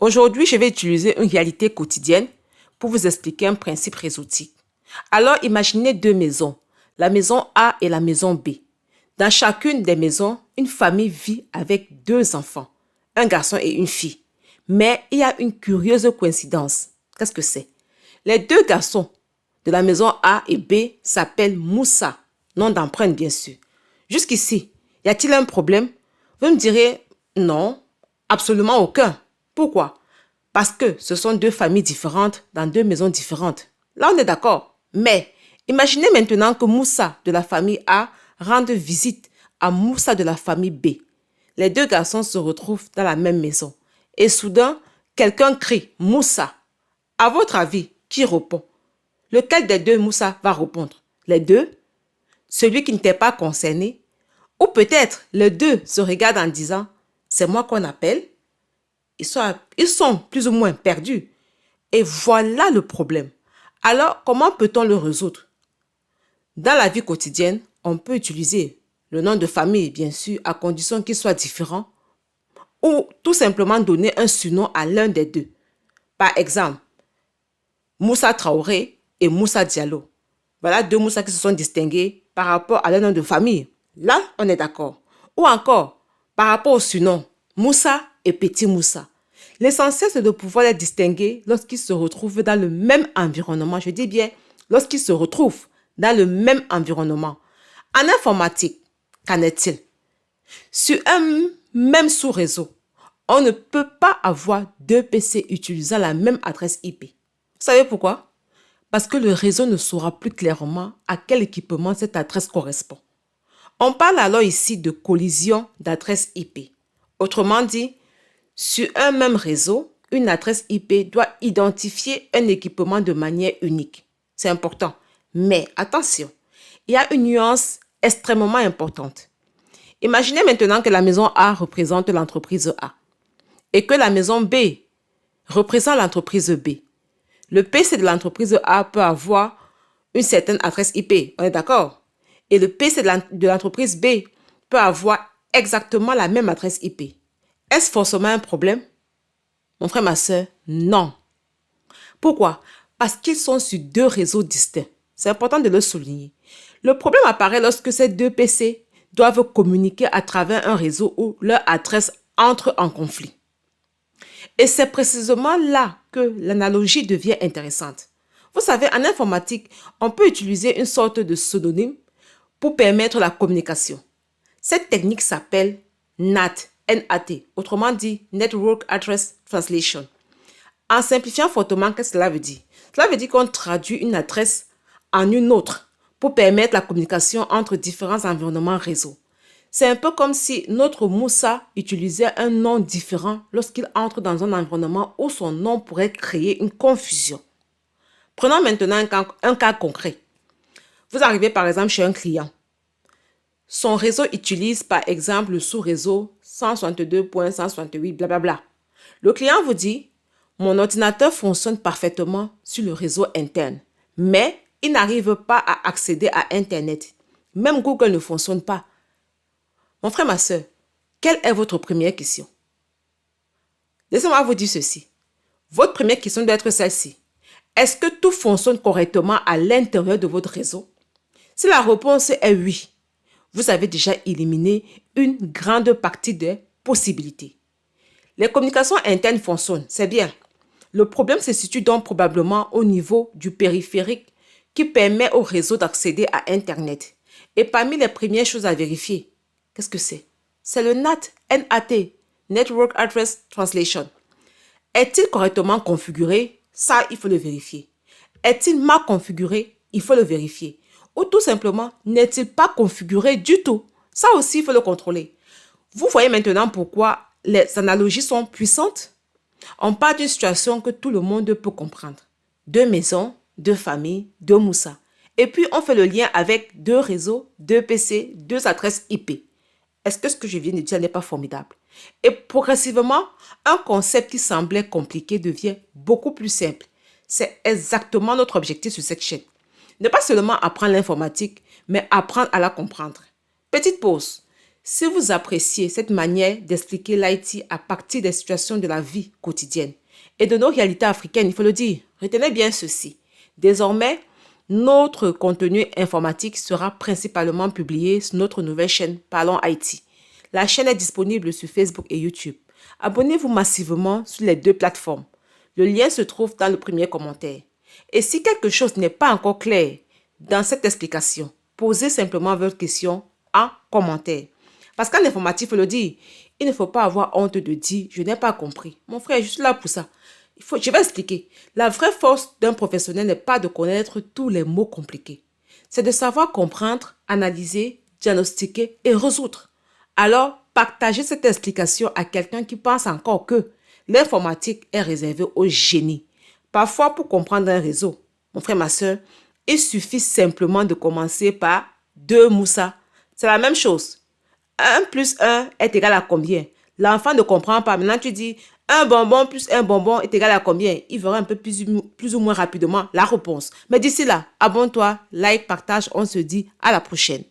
Aujourd'hui, je vais utiliser une réalité quotidienne pour vous expliquer un principe réseautique. Alors, imaginez deux maisons, la maison A et la maison B. Dans chacune des maisons, une famille vit avec deux enfants, un garçon et une fille. Mais il y a une curieuse coïncidence. Qu'est-ce que c'est? Les deux garçons de la maison A et B s'appellent Moussa, nom d'emprunt bien sûr. Jusqu'ici, y a-t-il un problème? Vous me direz, non, absolument aucun. Pourquoi? Parce que ce sont deux familles différentes dans deux maisons différentes. Là, on est d'accord. Mais imaginez maintenant que Moussa de la famille A rende visite à Moussa de la famille B. Les deux garçons se retrouvent dans la même maison. Et soudain, quelqu'un crie « Moussa ». À votre avis, qui répond? Lequel des deux Moussa va répondre? Les deux? Celui qui n'était pas concerné? Ou peut-être les deux se regardent en disant « C'est moi qu'on appelle ». Ils sont plus ou moins perdus. Et voilà le problème. Alors, comment peut-on le résoudre? Dans la vie quotidienne, on peut utiliser le nom de famille, bien sûr, à condition qu'il soit différent, ou tout simplement donner un surnom à l'un des deux. Par exemple, Moussa Traoré et Moussa Diallo. Voilà deux Moussa qui se sont distingués par rapport à leur nom de famille. Là, on est d'accord. Ou encore, par rapport au surnom, Moussa et Petit Moussa. L'essentiel, c'est de pouvoir les distinguer lorsqu'ils se retrouvent dans le même environnement. Je dis bien, lorsqu'ils se retrouvent dans le même environnement. En informatique, qu'en est-il? Sur un même sous-réseau, on ne peut pas avoir deux PC utilisant la même adresse IP. Vous savez pourquoi? Parce que le réseau ne saura plus clairement à quel équipement cette adresse correspond. On parle alors ici de collision d'adresses IP. Autrement dit, sur un même réseau, une adresse IP doit identifier un équipement de manière unique. C'est important. Mais attention, il y a une nuance extrêmement importante. Imaginez maintenant que la maison A représente l'entreprise A et que la maison B représente l'entreprise B. Le PC de l'entreprise A peut avoir une certaine adresse IP, on est d'accord? Et le PC de l'entreprise B peut avoir exactement la même adresse IP. Est-ce forcément un problème? Mon frère, ma soeur, non. Pourquoi? Parce qu'ils sont sur deux réseaux distincts. C'est important de le souligner. Le problème apparaît lorsque ces deux PC doivent communiquer à travers un réseau où leur adresse entre en conflit. Et c'est précisément là que l'analogie devient intéressante. Vous savez, en informatique, on peut utiliser une sorte de pseudonyme pour permettre la communication. Cette technique s'appelle NAT, N-A-T, autrement dit Network Address Translation. En simplifiant fortement, qu'est-ce que cela veut dire? Cela veut dire qu'on traduit une adresse en une autre pour permettre la communication entre différents environnements réseau. C'est un peu comme si notre Moussa utilisait un nom différent lorsqu'il entre dans un environnement où son nom pourrait créer une confusion. Prenons maintenant un cas concret. Vous arrivez par exemple chez un client. Son réseau utilise par exemple le sous-réseau 162.168 blablabla. Le client vous dit « Mon ordinateur fonctionne parfaitement sur le réseau interne, mais il n'arrive pas à accéder à Internet. Même Google ne fonctionne pas. » Mon frère, ma soeur, quelle est votre première question? Laissez-moi vous dire ceci. Votre première question doit être celle-ci. Est-ce que tout fonctionne correctement à l'intérieur de votre réseau? Si la réponse est oui, vous avez déjà éliminé une grande partie des possibilités. Les communications internes fonctionnent, c'est bien. Le problème se situe donc probablement au niveau du périphérique qui permet au réseau d'accéder à Internet. Et parmi les premières choses à vérifier, qu'est-ce que c'est? C'est le NAT, N-A-T, Network Address Translation. Est-il correctement configuré? Ça, il faut le vérifier. Est-il mal configuré? Il faut le vérifier. Ou tout simplement, n'est-il pas configuré du tout? Ça aussi, il faut le contrôler. Vous voyez maintenant pourquoi les analogies sont puissantes? On parle d'une situation que tout le monde peut comprendre. Deux maisons, deux familles, deux Moussa. Et puis, on fait le lien avec deux réseaux, deux PC, deux adresses IP. Est-ce que ce que je viens de dire n'est pas formidable? Et progressivement, un concept qui semblait compliqué devient beaucoup plus simple. C'est exactement notre objectif sur cette chaîne. Ne pas seulement apprendre l'informatique, mais apprendre à la comprendre. Petite pause. Si vous appréciez cette manière d'expliquer l'IT à partir des situations de la vie quotidienne et de nos réalités africaines, il faut le dire, retenez bien ceci. Désormais, notre contenu informatique sera principalement publié sur notre nouvelle chaîne Parlons IT. La chaîne est disponible sur Facebook et YouTube. Abonnez-vous massivement sur les deux plateformes. Le lien se trouve dans le premier commentaire. Et si quelque chose n'est pas encore clair dans cette explication, posez simplement votre question en commentaire. Parce qu'en informatique, il faut le dire, il ne faut pas avoir honte de dire « je n'ai pas compris ». Mon frère, je suis là pour ça. Je vais expliquer. La vraie force d'un professionnel n'est pas de connaître tous les mots compliqués. C'est de savoir comprendre, analyser, diagnostiquer et résoudre. Alors, partagez cette explication à quelqu'un qui pense encore que l'informatique est réservée aux génies. Parfois, pour comprendre un réseau, mon frère, ma soeur, il suffit simplement de commencer par 2 Moussa. C'est la même chose. 1 plus 1 est égal à combien? L'enfant ne comprend pas. Maintenant, tu dis un bonbon plus un bonbon est égal à combien? Il verra un peu plus ou moins rapidement la réponse. Mais d'ici là, abonne-toi, like, partage. On se dit à la prochaine.